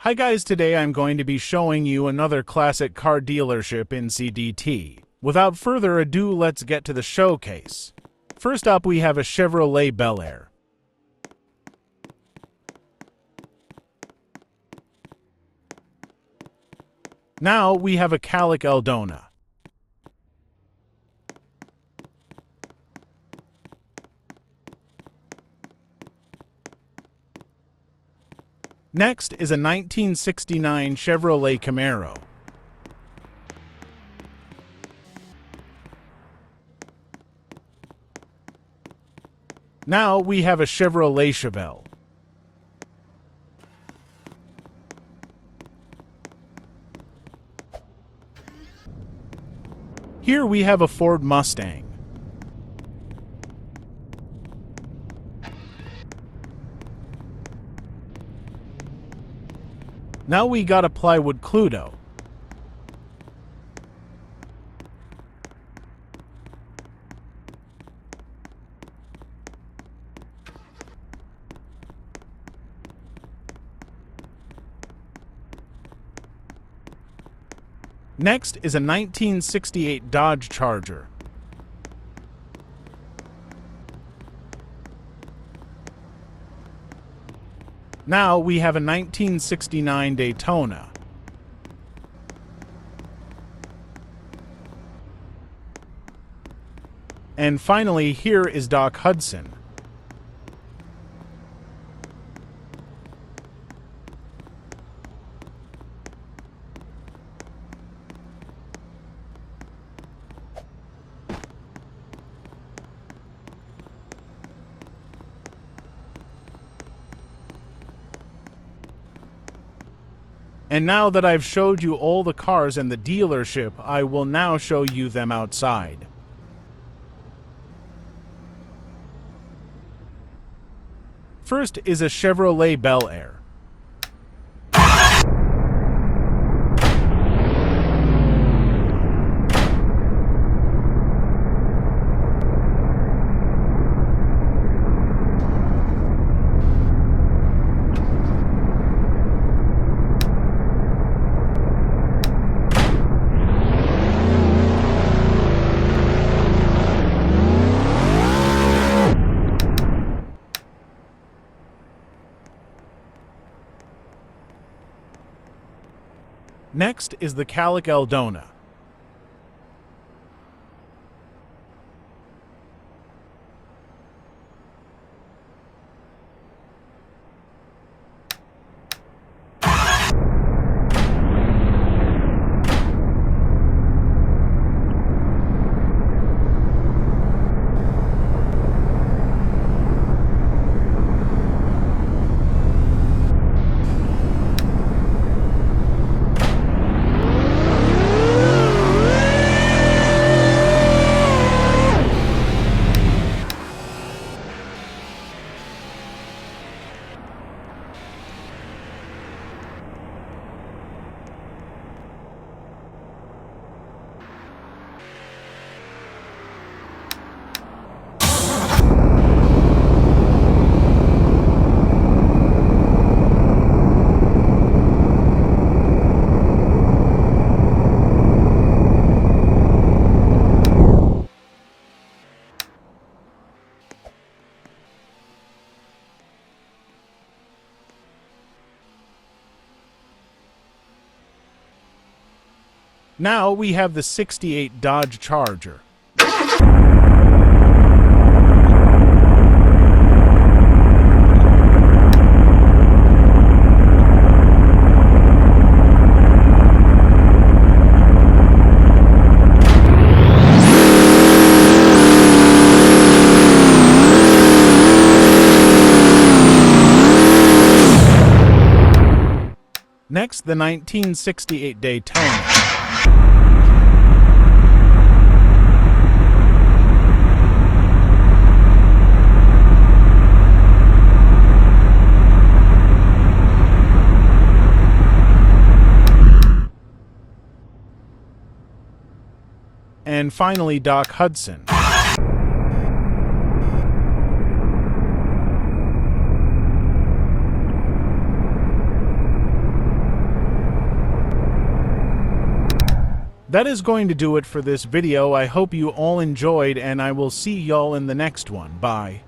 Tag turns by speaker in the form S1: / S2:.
S1: Hi guys, today I'm going to be showing you another classic car dealership in CDT. Without further ado, let's get to the showcase. First up, we have a Chevrolet Bel Air. Now we have a Cadillac Eldona. Next is a 1969 Chevrolet Camaro. Now we have a Chevrolet Chevelle. Here we have a Ford Mustang. Now we got a plywood Cluedo. Next is a 1968 Dodge Charger. Now we have a 1969 Daytona. And finally, here is Doc Hudson. And now that I've showed you all the cars in the dealership, I will now show you them outside. First is a Chevrolet Bel Air. Next is the Cadillac Eldona. Now we have the 68 Dodge Charger. Next, the 1968 Daytona. And finally, Doc Hudson. That is going to do it for this video. I hope you all enjoyed, and I will see y'all in the next one. Bye.